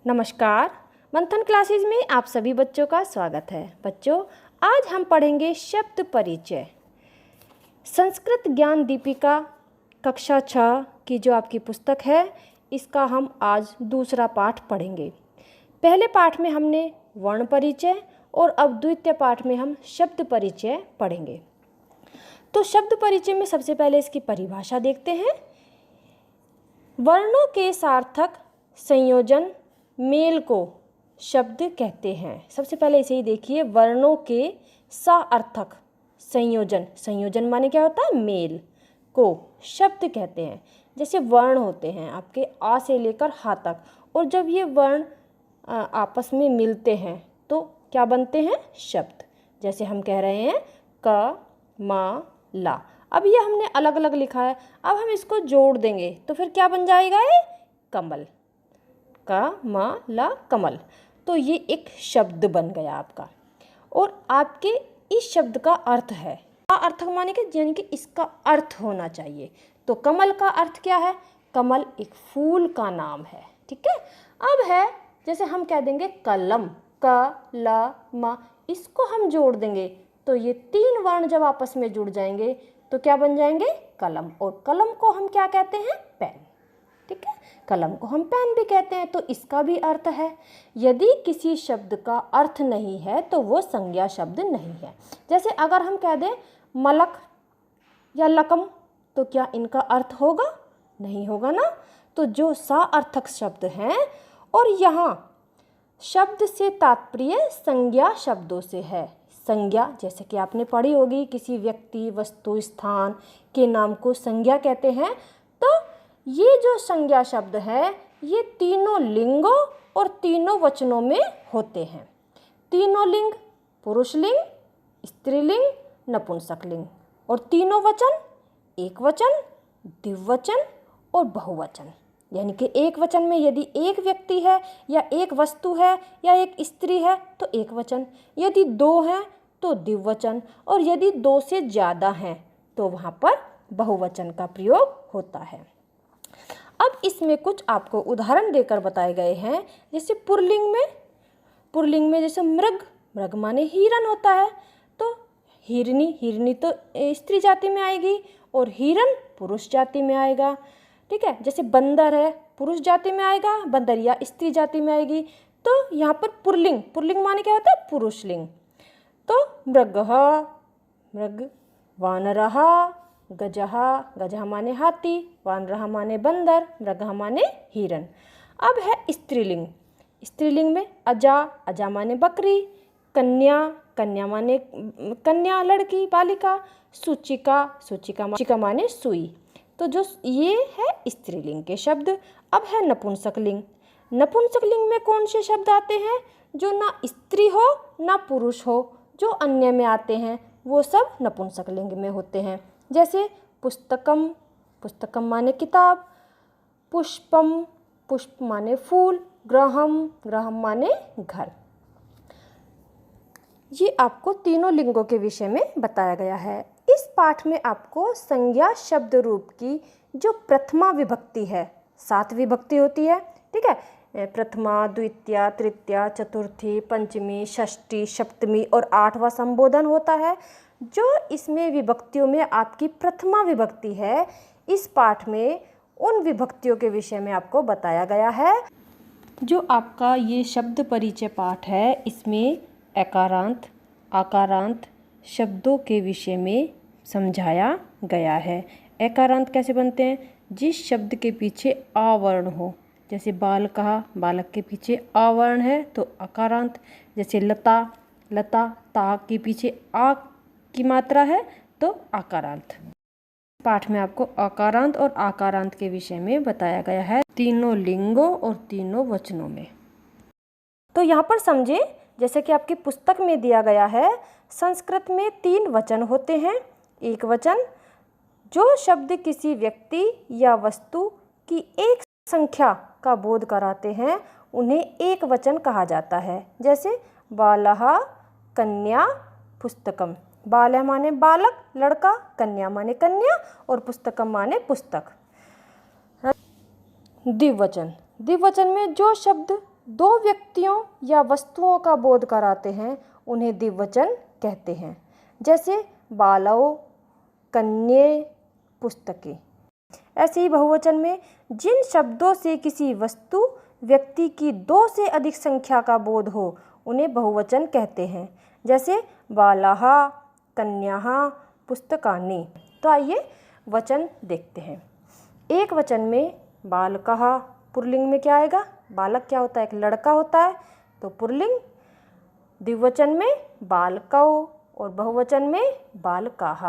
नमस्कार। मंथन क्लासेस में आप सभी बच्चों का स्वागत है। बच्चों, आज हम पढ़ेंगे शब्द परिचय। संस्कृत ज्ञान दीपिका कक्षा 6 की जो आपकी पुस्तक है, इसका हम आज दूसरा पाठ पढ़ेंगे। पहले पाठ में हमने वर्ण परिचय और अब द्वितीय पाठ में हम शब्द परिचय पढ़ेंगे। तो शब्द परिचय में सबसे पहले इसकी परिभाषा देखते हैं। वर्णों के सार्थक संयोजन मेल को शब्द कहते हैं। सबसे पहले इसे ही देखिए, वर्णों के सार्थक संयोजन, संयोजन माने क्या होता है, मेल को शब्द कहते हैं। जैसे वर्ण होते हैं आपके आ से लेकर हा तक, और जब ये वर्ण आपस में मिलते हैं तो क्या बनते हैं, शब्द। जैसे हम कह रहे हैं क म ला। अब ये हमने अलग अलग लिखा है, अब हम इसको जोड़ देंगे तो फिर क्या बन जाएगा, ये कमल, क म ला कमल। तो ये एक शब्द बन गया आपका। और आपके इस शब्द का अर्थ है, का अर्थ माने कि यानी कि इसका अर्थ होना चाहिए। तो कमल का अर्थ क्या है, कमल एक फूल का नाम है। ठीक है। अब है जैसे हम कह देंगे कलम, क ल म, इसको हम जोड़ देंगे तो ये तीन वर्ण जब आपस में जुड़ जाएंगे तो क्या बन जाएंगे, कलम। और कलम को हम क्या कहते हैं, पेन। ठीक है, कलम को हम पेन भी कहते हैं। तो इसका भी अर्थ है। यदि किसी शब्द का अर्थ नहीं है तो वो संज्ञा शब्द नहीं है। जैसे अगर हम कह दें मलक या लकम, तो क्या इनका अर्थ होगा, नहीं होगा ना। तो जो साअर्थक शब्द हैं, और यहाँ शब्द से तात्पर्य संज्ञा शब्दों से है। संज्ञा जैसे कि आपने पढ़ी होगी, किसी व्यक्ति, वस्तु, स्थान के नाम को संज्ञा कहते हैं। तो ये जो संज्ञा शब्द है, ये तीनों लिंगों और तीनों वचनों में होते हैं। तीनों लिंग, पुरुष लिंग, स्त्रीलिंग, नपुंसक लिंग, और तीनों वचन, एक वचन, द्विवचन और बहुवचन। यानी कि एक वचन में यदि एक व्यक्ति है या एक वस्तु है या एक स्त्री है तो एक वचन, यदि दो हैं तो द्विवचन, और यदि दो से ज़्यादा हैं तो वहाँ पर बहुवचन का प्रयोग होता है। अब इसमें कुछ आपको उदाहरण देकर बताए गए हैं। जैसे पुल्लिंग में जैसे मृग, मृग माने हिरन होता है, तो हिरनी, हिरनी तो स्त्री जाति में आएगी और हिरन पुरुष जाति में आएगा। ठीक है। जैसे बंदर है, पुरुष जाति में आएगा, बंदरिया स्त्री जाति में आएगी। तो यहाँ पर पुल्लिंग, पुल्लिंग माने क्या होता है, पुरुष लिंग। तो मृगः, मृग, वानरः, गजः, गजः माने हाथी, वानरः माने बंदर, मृगः माने हिरन। अब है स्त्रीलिंग। स्त्रीलिंग में अजा, अजा माने बकरी, कन्या, कन्या माने कन्या लड़की, बालिका, सूचिका, सूचिका माने सुई। तो जो ये है स्त्रीलिंग के शब्द। अब है नपुंसक लिंग। नपुंसक लिंग में कौन से शब्द आते हैं, जो ना स्त्री हो ना पुरुष हो, जो अन्य में आते हैं वो सब नपुंसक लिंग में होते हैं। जैसे पुस्तकम, पुस्तकम माने किताब, पुष्पम, पुष्प माने फूल, ग्रहम, ग्रहम माने घर। ये आपको तीनों लिंगों के विषय में बताया गया है। इस पाठ में आपको संज्ञा शब्द रूप की जो प्रथमा विभक्ति है, 7 विभक्ति होती है। ठीक है। प्रथमा, द्वितीया, तृतीया, चतुर्थी, पंचमी, षष्ठी, सप्तमी और 8वां संबोधन होता है। जो इसमें विभक्तियों में आपकी प्रथमा विभक्ति है, इस पाठ में उन विभक्तियों के विषय में आपको बताया गया है। जो आपका ये शब्द परिचय पाठ है, इसमें एकारांत, आकारांत शब्दों के विषय में समझाया गया है। एकारांत कैसे बनते हैं, जिस शब्द के पीछे आ वर्ण हो। जैसे बाल कहा, बालक के पीछे आ वर्ण है तो अकारांत। जैसे लता, लता, ता के पीछे आ की मात्रा है तो आकारांत। पाठ में आपको अकारांत और आकारांत के विषय में बताया गया है, तीनों लिंगों और तीनों वचनों में। तो यहाँ पर समझे, जैसे कि आपकी पुस्तक में दिया गया है, संस्कृत में 3 वचन होते हैं। एक वचन, जो शब्द किसी व्यक्ति या वस्तु की एक संख्या का बोध कराते हैं, उन्हें एक वचन कहा जाता है। जैसे बालः, कन्या, पुस्तकम। बाल माने बालक, लड़का, कन्या माने कन्या, और पुस्तकम माने पुस्तक। द्विवचन, द्विवचन में जो शब्द दो व्यक्तियों या वस्तुओं का बोध कराते हैं उन्हें द्विवचन कहते हैं। जैसे बालौ, कन्ये, पुस्तकें। ऐसे ही बहुवचन में जिन शब्दों से किसी वस्तु व्यक्ति की दो से अधिक संख्या का बोध हो उन्हें बहुवचन कहते हैं। जैसे बालाः, कन्याः, पुस्तकानि। तो आइए वचन देखते हैं। एक वचन में बालकः, पुल्लिंग में क्या आएगा? बालक क्या होता है? एक लड़का होता है, तो पुल्लिंग। द्विवचन में बालकौ और बहुवचन में बालकाः।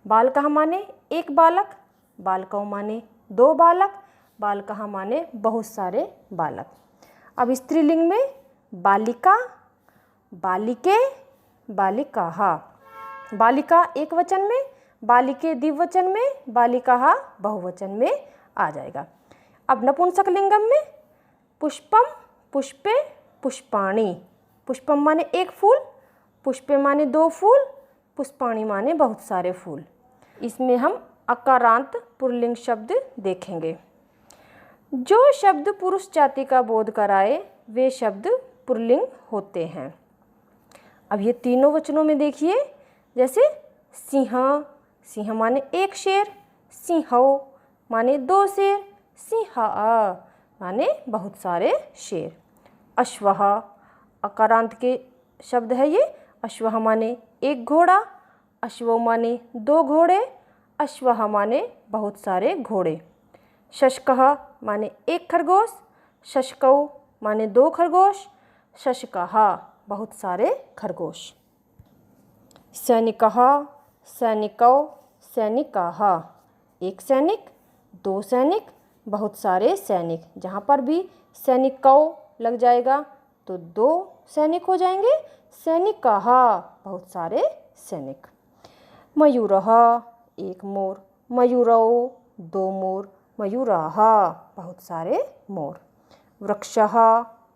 बालकः माने एक बालक, बालकौ माने दो बालक, बालकाः माने बहुत सारे बालक। अब स्त्रीलिंग में बालिका, बालिके, बालिकाः। बालिका एक वचन में, बालिके द्विवचन में, बालिकाः बहुवचन में आ जाएगा। अब नपुंसकलिंगम में पुष्पम, पुष्पे, पुष्पाणि। पुष्पम माने एक फूल, पुष्पे माने दो फूल, पुष्पाणि माने बहुत सारे फूल। इसमें हम अकारांत पुल्लिंग शब्द देखेंगे। जो शब्द पुरुष जाति का बोध कराए वे शब्द पुल्लिंग होते हैं। अब ये तीनों वचनों में देखिए, जैसे सिंह, सिंह माने एक शेर, सिंहौ माने दो शेर, सिंहा माने बहुत सारे शेर। अश्वः अकारांत के शब्द है ये। अश्वः माने एक घोड़ा, अश्वौ माने दो घोड़े, अश्वः माने बहुत सारे घोड़े। शशकः माने एक खरगोश, शशकौ माने दो खरगोश, शशकाः बहुत सारे खरगोश। सैनिकः, सैनिकौ, सैनिकाः। एक सैनिक, दो सैनिक, बहुत सारे सैनिक। जहाँ पर भी सैनिकौ लग जाएगा तो दो सैनिक हो जाएंगे, सैनिकाः बहुत सारे सैनिक। मयूरः एक मोर, मयूरौ दो मोर, मयूराः बहुत सारे मोर। वृक्षः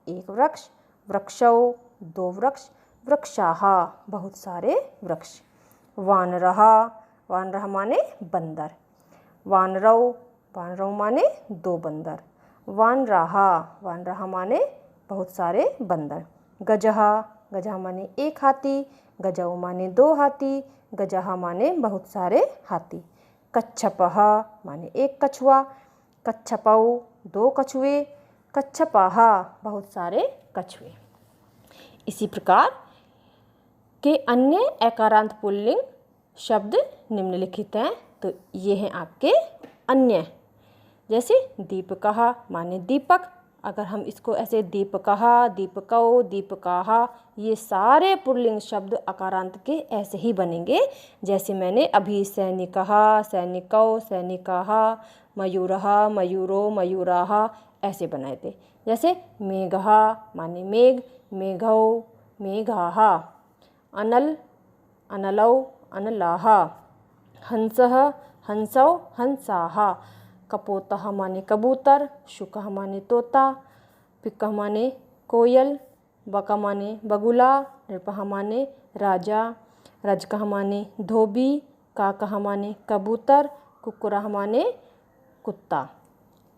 एक वृक्ष, वृक्षौ दो वृक्ष, वृक्षाः बहुत सारे वृक्ष। वानरः, वानरः माने बंदर, वानरौ, वानरौ माने दो बंदर, वानराः, वानराः माने बहुत सारे बंदर। गजः, गजः माने एक हाथी, गजौ माने दो हाथी, गजः माने बहुत सारे हाथी। कच्छपः माने एक कछुआ, कच्छपौ दो कछुए, कच्छपाः बहुत सारे कछुए। इसी प्रकार के अन्य अकारांत पुल्लिंग शब्द निम्नलिखित हैं। तो ये हैं आपके अन्य। जैसे दीपकः माने दीपक, अगर हम इसको ऐसे दीपकः, दीपकौ, दीपकाः, ये सारे पुल्लिंग शब्द अकारांत के ऐसे ही बनेंगे जैसे मैंने अभी सैनिकः, सैनिकौ, सैनिकाः, मयूरः, मयूरो, मयूराः ऐसे बनाए थे। जैसे मेघः माने मेघ, मेघौ, मेघाः। अनल, अनलौ, अनलाः। हंसः, हंसौ, हंसाः। कपोतः माने कबूतर, शुकः माने तोता, पिकः माने कोयल, बकः माने बगुला, नृपः माने राजा, रजकः माने धोबी, काकः माने कबूतर, कुक्कुरः माने कुत्ता।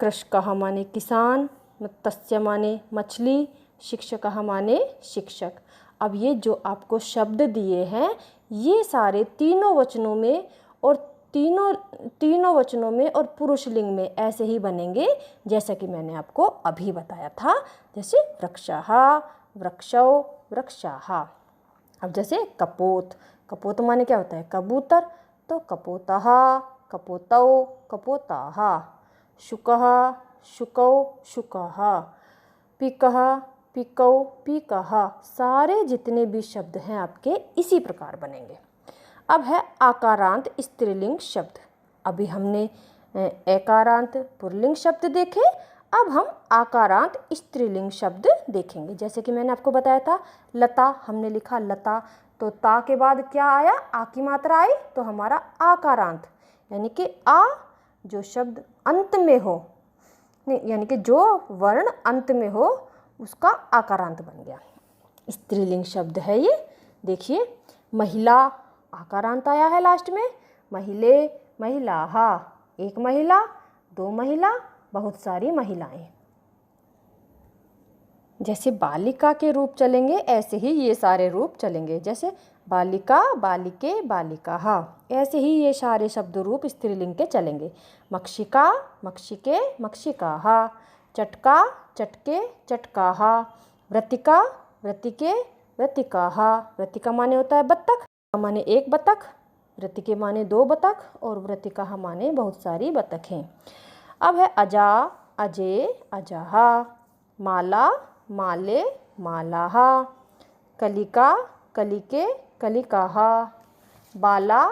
कृषकः माने किसान, मत्स्य माने मछली, शिक्षकः माने शिक्षक। अब ये जो आपको शब्द दिए हैं ये सारे तीनों वचनों में और तीनों वचनों में और पुरुष लिंग में ऐसे ही बनेंगे जैसा कि मैंने आपको अभी बताया था। जैसे वृक्षः, वृक्षौ, वृक्षाः। अब जैसे कपोत, कपोत माने क्या होता है? कबूतर, तो कपोतः, कपोतौ, कपोताः। शुकः, शुकौ, शुकाः। पिकः, पिकौ, पिकाः। सारे जितने भी शब्द हैं आपके इसी प्रकार बनेंगे। अब है आकारांत स्त्रीलिंग शब्द। अभी हमने एकारांत पुल्लिंग शब्द देखे, अब हम आकारांत स्त्रीलिंग शब्द देखेंगे। जैसे कि मैंने आपको बताया था लता, हमने लिखा लता, तो ता के बाद क्या आया? आ की मात्रा आई, तो हमारा आकारांत यानी कि आ जो शब्द अंत में हो, यानी कि जो वर्ण अंत में हो उसका आकारांत बन गया। स्त्रीलिंग शब्द है ये। देखिए महिला, आकारांत आया है लास्ट में, महिले, महिलाः। एक महिला, दो महिला, बहुत सारी महिलाएं। जैसे बालिका के रूप चलेंगे ऐसे ही ये सारे रूप चलेंगे। जैसे बालिका, बालिके, बालिकाः, ऐसे ही ये सारे शब्द रूप स्त्रीलिंग के चलेंगे। मक्षिका, मक्षिके, मक्षिकाः, चटका, चटके, चटकाः, व्रतिका, व्रतिके, व्रतिकाः। व्रतिका माने होता है बत्तख, माने एक बत्तख, व्रतिके माने दो बत्तख और व्रतिकाः माने बहुत सारी बत्तखें। अब है अजा, अजे, अजाः, माला, माले, मालाः, कलिका, कलिके, कलिकाः, बाला,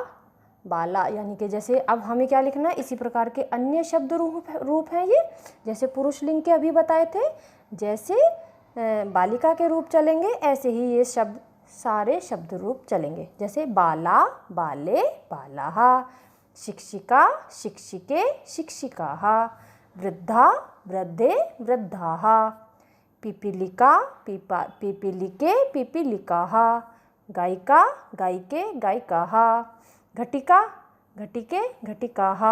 बाला। यानी कि जैसे अब हमें क्या लिखना है, इसी प्रकार के अन्य शब्द रूप हैं ये, जैसे पुरुष लिंग के अभी बताए थे। जैसे बालिका के रूप चलेंगे ऐसे ही ये शब्द सारे शब्द रूप चलेंगे। जैसे बाला, बाले, बालाः, शिक्षिका, शिक्षिके, शिक्षिकाः, वृद्धा, वृद्धे, वृद्धाः, पिपीलिका, पिपीलिके, पिपीलिकाः, गायिका, गायिके, गायिकाः, घटिका, घटिके, घटिकाः,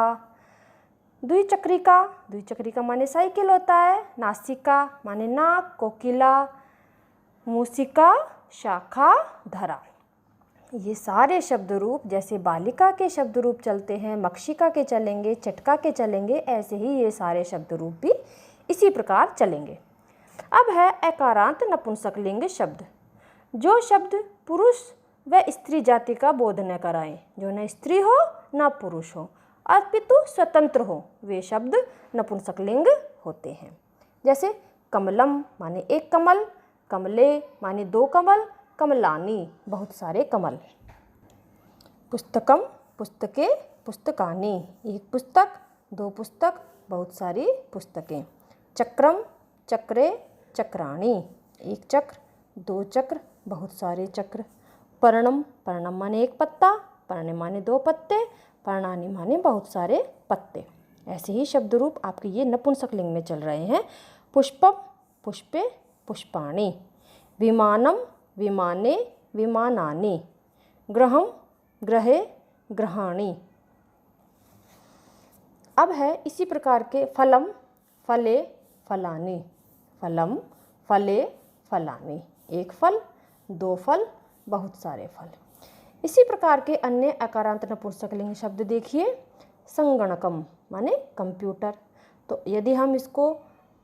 द्विचक्रिका, द्विचक्रिका माने साइकिल होता है, नासिका माने नाक, कोकिला, मूसिका, शाखा, धरा। ये सारे शब्द रूप जैसे बालिका के शब्द रूप चलते हैं, मक्षिका के चलेंगे, चटका के चलेंगे, ऐसे ही ये सारे शब्द रूप भी इसी प्रकार चलेंगे। अब है एकारांत नपुंसकलिंग शब्द। जो शब्द पुरुष व स्त्री जाति का बोध न कराएं, जो न स्त्री हो न पुरुष हो अपितु स्वतंत्र हो, वे शब्द नपुंसकलिंग होते हैं। जैसे कमलम माने एक कमल, कमले माने दो कमल, कमलानी बहुत सारे कमल, पुस्तकम, पुस्तके, पुस्तकानी एक पुस्तक, दो पुस्तक, बहुत सारी पुस्तकें, चक्रम, चक्रे, चक्राणी एक चक्र, दो चक्र, बहुत सारे चक्र, पर्णम, पर्णम माने एक पत्ता, पर्णे माने दो पत्ते, पर्णानी माने बहुत सारे पत्ते। ऐसे ही शब्द रूप आपके ये नपुंसकलिंग में चल रहे हैं। पुष्पम, पुष्पे, पुष्पाणि, विमानम, विमाने, विमानानि, गृहम, गृहे, गृहाणि। अब है इसी प्रकार के फलम, फले, फलानि, फलम, फले, फलानि एक फल, दो फल, बहुत सारे फल। इसी प्रकार के अन्य अकारांत नपुंसकलिंग शब्द देखिए। संगणकम माने कंप्यूटर, तो यदि हम इसको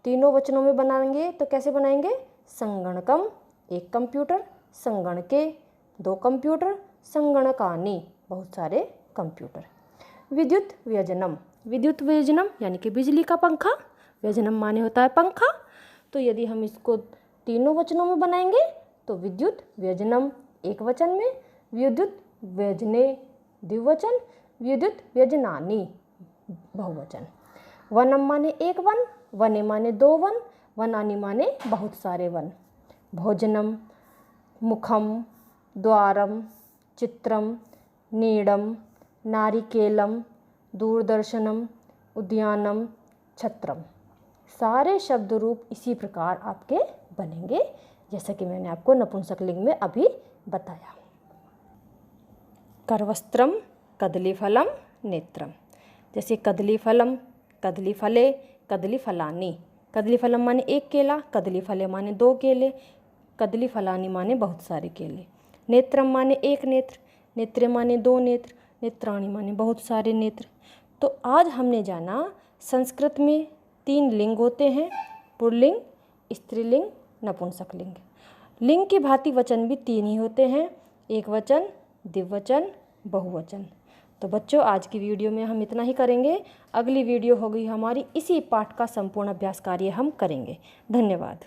तीनों वचनों में बनाएंगे तो कैसे बनाएंगे, संगणकम एक कंप्यूटर, संगणके दो कंप्यूटर, संगणकानि बहुत सारे कंप्यूटर। विद्युत व्यजनम, विद्युत व्यजनम यानी कि बिजली का पंखा, व्यजनम माने होता है पंखा, तो यदि हम इसको तीनों वचनों में बनाएंगे तो विद्युत व्यजनम एक वचन में, विद्युत व्यजने द्विवचन, विद्युत व्यजनानि बहुवचन। वनम माने एक वन, वने माने दो वन, वनानि माने बहुत सारे वन। भोजनम, मुखम, द्वारम, चित्रम, नीडम, नारिकेलम, दूरदर्शनम, उद्यानम, छत्रम। सारे शब्द रूप इसी प्रकार आपके बनेंगे जैसा कि मैंने आपको नपुंसकलिंग में अभी बताया। करवस्त्रम, कदलीफलम, नेत्रम। जैसे कदलीफलम, कदलीफले, कदलीफलानि। कदलीफलम माने एक केला, कदलीफले माने दो केले, कदलीफलानि माने बहुत सारे केले। नेत्रम माने एक नेत्र, नेत्रे माने दो नेत्र, नेत्राणि माने बहुत सारे नेत्र। तो आज हमने जाना संस्कृत में 3 लिंग होते हैं, पुल्लिंग, स्त्रीलिंग, नपुंसकलिंग। लिंग की भांति वचन भी 3 ही होते हैं, एक वचन, द्विवचन, बहुवचन। तो बच्चों आज की वीडियो में हम इतना ही करेंगे। अगली वीडियो होगी हमारी इसी पाठ का संपूर्ण अभ्यास कार्य हम करेंगे। धन्यवाद।